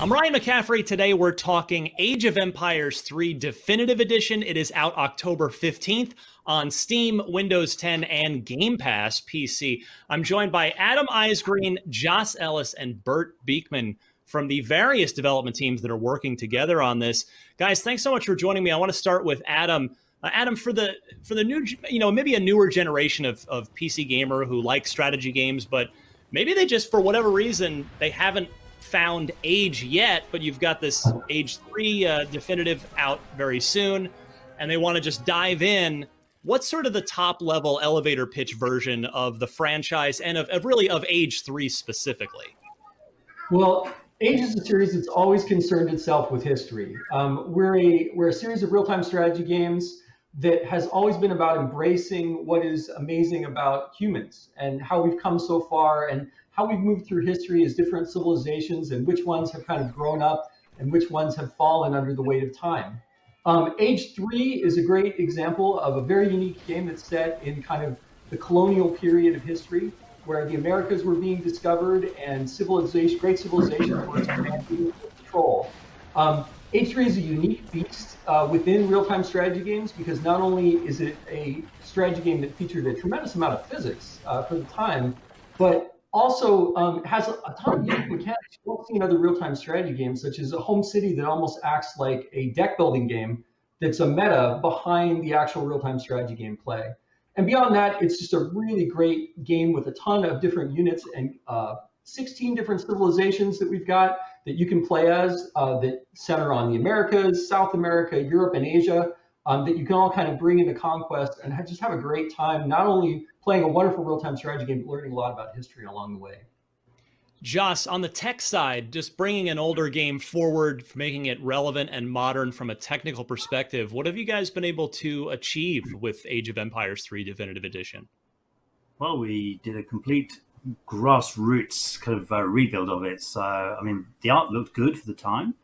I'm Ryan McCaffrey. Today we're talking Age of Empires 3 Definitive Edition. It is out October 15th on Steam, Windows 10, and Game Pass PC. I'm joined by Adam Eisgreen, Joss Ellis, and Bert Beekman from the various development teams that are working together on this. Guys, thanks so much for joining me. I want to start with Adam. Adam, for the new, maybe a newer generation of PC gamer who likes strategy games, but maybe they just, for whatever reason, they haven't found Age yet, but you've got this Age 3 definitive out very soon, and they want to just dive in. What's sort of the top level elevator pitch version of the franchise and of Age 3 specifically? Well, Age is a series that's always concerned itself with history. We're a series of real-time strategy games that has always been about embracing what is amazing about humans and how we've come so far and how we've moved through history as different civilizations and which ones have kind of grown up and which ones have fallen under the weight of time. Age 3 is a great example of a very unique game that's set in kind of the colonial period of history, where the Americas were being discovered and great civilizations were expanding with control. Age 3 is a unique beast within real-time strategy games because not only is it a strategy game that featured a tremendous amount of physics for the time, but also has a ton of unique mechanics you don't see in other real-time strategy games, such as a home city that almost acts like a deck-building game that's a meta behind the actual real-time strategy game play. And beyond that, it's just a really great game with a ton of different units and 16 different civilizations that we've got that you can play as that center on the Americas, South America, Europe, and Asia, that you can all kind of bring into Conquest and just have a great time, not only playing a wonderful real-time strategy game, but learning a lot about history along the way. Joss, on the tech side, just bringing an older game forward, making it relevant and modern from a technical perspective, what have you guys been able to achieve with Age of Empires 3 Definitive Edition? Well, we did a complete grassroots kind of rebuild of it. So, I mean, the art looked good for the time,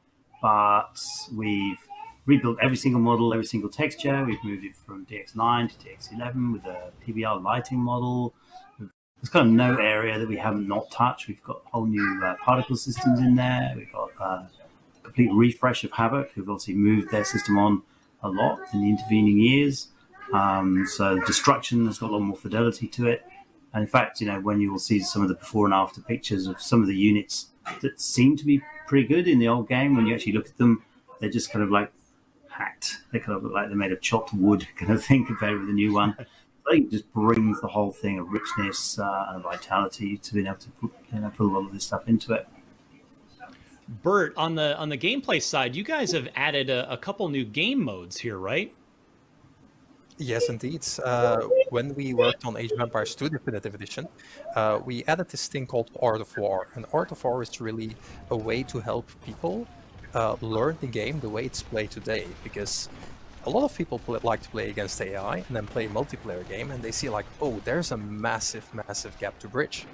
but we've rebuilt every single model, every single texture. We've moved it from DX9 to DX11 with a PBR lighting model. There's kind of no area that we haven't not touched. We've got whole new particle systems in there. We've got a complete refresh of Havoc, who've obviously moved their system on a lot in the intervening years. So Destruction has got a lot more fidelity to it. And in fact, when you will see some of the before and after pictures of some of the units that seem to be pretty good in the old game, when you actually look at them, they're just kind of like hacked. They kind of look like they're made of chopped wood kind of thing compared with the new one. I think it just brings the whole thing a richness and a vitality to being able to put a lot of this stuff into it. Bert, on the gameplay side, you guys have added a couple new game modes here, right? Yes, indeed. When we worked on Age of Empires 2 Definitive Edition, we added this thing called Art of War. And Art of War is really a way to help people learn the game the way it's played today, because a lot of people like to play against AI and then play a multiplayer game, and they see like, oh, there's a massive gap to bridge.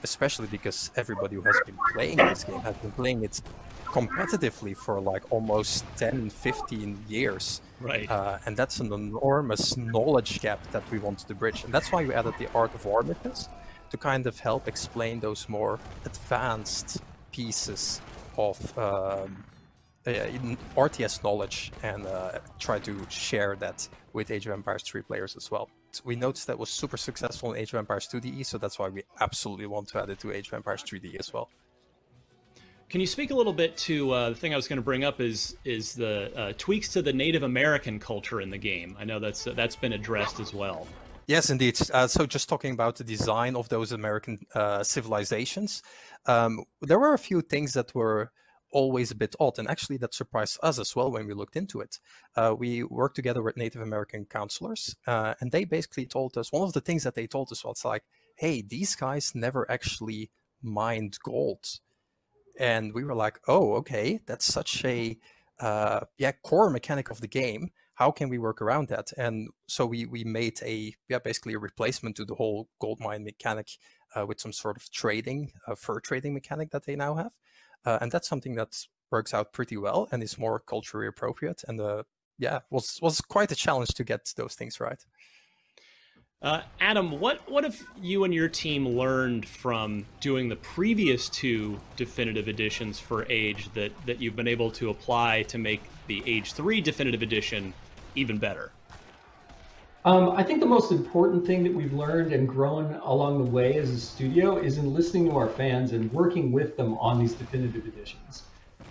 Especially because everybody who has been playing this game has been playing it competitively for like almost 10, 15 years. Right. And that's an enormous knowledge gap that we wanted to bridge. And that's why we added the Art of War missions to kind of help explain those more advanced pieces of RTS knowledge and try to share that with Age of Empires 3 players as well. So we noticed that was super successful in Age of Empires 2DE, so that's why we absolutely want to add it to Age of Empires 3D as well. Can you speak a little bit to the thing I was going to bring up is the tweaks to the Native American culture in the game? I know that's been addressed as well. Yes, indeed. So just talking about the design of those American civilizations, there were a few things that were always a bit odd, and actually that surprised us as well when we looked into it. We worked together with Native American counselors, and they basically told us, one of the things that they told us was like, hey, these guys never actually mined gold. And we were like, oh, okay, that's such a core mechanic of the game. How can we work around that? And so we made basically a replacement to the whole gold mine mechanic with some sort of trading, fur trading mechanic that they now have. And that's something that works out pretty well and is more culturally appropriate. And was quite a challenge to get those things right. Adam, what have you and your team learned from doing the previous 2 definitive editions for Age that you've been able to apply to make the Age 3 definitive edition even better? I think the most important thing that we've learned and grown along the way as a studio is in listening to our fans and working with them on these definitive editions.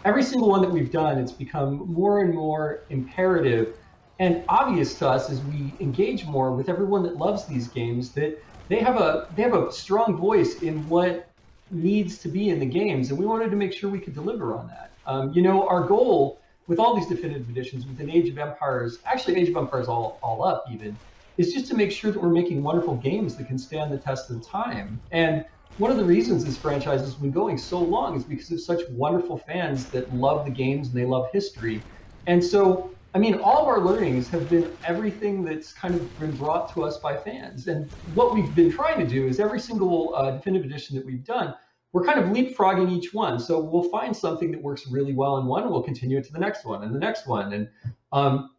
Every single one that we've done, it's become more and more imperative and obvious to us as we engage more with everyone that loves these games that they have a strong voice in what needs to be in the games, and we wanted to make sure we could deliver on that. Our goal with all these definitive editions, with an Age of Empires, actually Age of Empires all up even, is just to make sure that we're making wonderful games that can stand the test of time. And one of the reasons this franchise has been going so long is because of such wonderful fans that love the games and they love history. And so, I mean, all of our learnings have been everything that's kind of been brought to us by fans. And what we've been trying to do is every single definitive edition that we've done, we're kind of leapfrogging each one. So we'll find something that works really well in one, and we'll continue it to the next one and the next one. And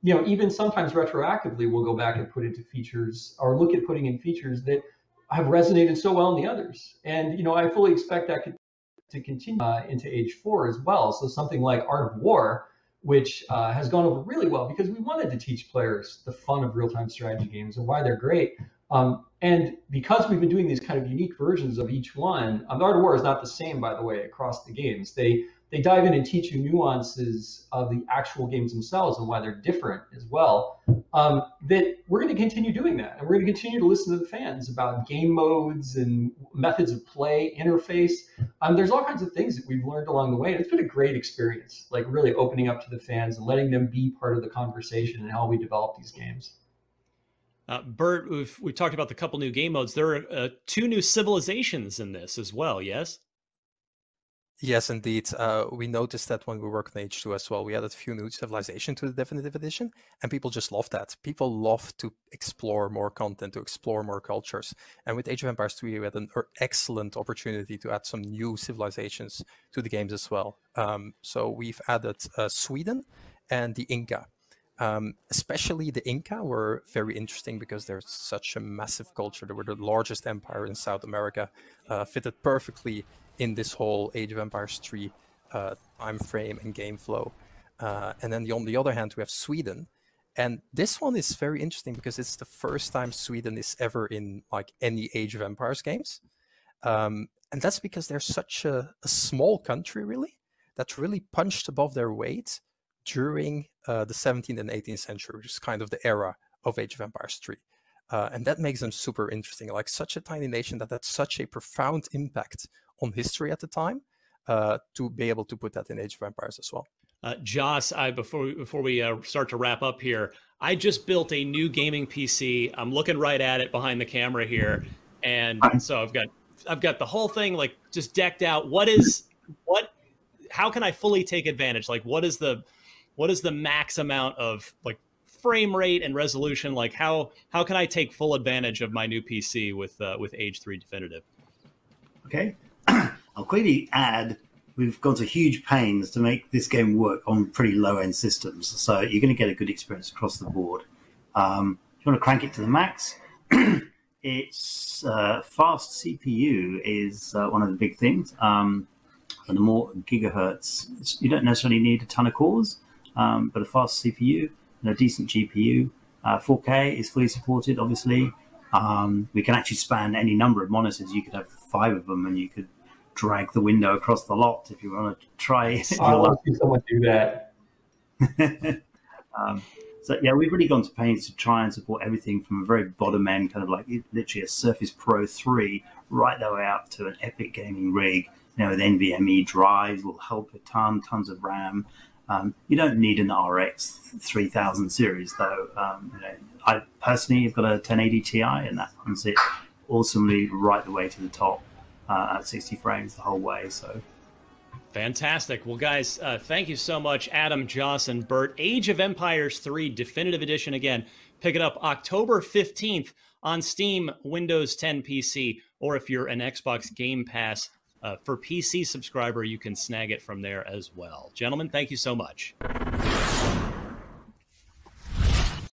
even sometimes retroactively, we'll go back and put into features or look at putting in features that have resonated so well in the others. And I fully expect that to continue into Age 4 as well. So something like Art of War, which has gone over really well because we wanted to teach players the fun of real-time strategy games and why they're great. And because we've been doing these kind of unique versions of each one, Art of War is not the same, by the way, across the games. They dive in and teach you nuances of the actual games themselves and why they're different as well. That we're going to continue doing that. And we're going to continue to listen to the fans about game modes and methods of play, interface. There's all kinds of things that we've learned along the way. And it's been a great experience, like really opening up to the fans and letting them be part of the conversation and how we develop these games. Bert, we've talked about the couple new game modes. There are 2 new civilizations in this as well, yes? Yes, indeed. We noticed that when we worked on Age 2 as well. We added a few new civilizations to the definitive edition, and people just love that. People love to explore more content, to explore more cultures. And with Age of Empires 3, we had an excellent opportunity to add some new civilizations to the games as well. So we've added Sweden and the Inca. Especially the Inca were very interesting because they're such a massive culture. They were the largest empire in South America, fitted perfectly in this whole Age of Empires 3 time frame and game flow. And then on the other hand, we have Sweden. And this one is very interesting because it's the first time Sweden is ever in like any Age of Empires games. And that's because they're such a small country, really, that's really punched above their weight during the 17th and 18th century, which is kind of the era of Age of Empires 3. And that makes them super interesting, like such a tiny nation that had such a profound impact on history at the time, to be able to put that in Age of Empires as well. Joss, before we start to wrap up here, I just built a new gaming PC. I'm looking right at it behind the camera here, and so I've got the whole thing like just decked out. How can I fully take advantage? Like, what is the max amount of like frame rate and resolution? Like, how can I take full advantage of my new PC with Age 3 Definitive? Okay, I'll quickly add, we've gone to huge pains to make this game work on pretty low-end systems, so you're going to get a good experience across the board. If you want to crank it to the max, it's fast CPU is one of the big things. And the more gigahertz, you don't necessarily need a ton of cores, but a fast CPU and a decent GPU. 4K is fully supported, obviously. We can actually span any number of monitors. You could have 5 of them, and you could drag the window across the lot if you want to try. I want to see someone do that. So yeah, we've really gone to pains to try and support everything from a very bottom end, kind of like literally a Surface Pro 3, right the way up to an epic gaming rig. With NVMe drives will help a ton, tons of RAM. You don't need an RX 3000 series though. I personally have got a 1080 Ti, and that runs it awesomely right the way to the top at 60 frames the whole way. So fantastic. Well, guys, thank you so much, Adam, Joss, and Bert. Age of Empires 3 Definitive Edition, again, pick it up October 15th on Steam, Windows 10 PC, or if you're an Xbox Game Pass for PC subscriber, you can snag it from there as well. Gentlemen, thank you so much.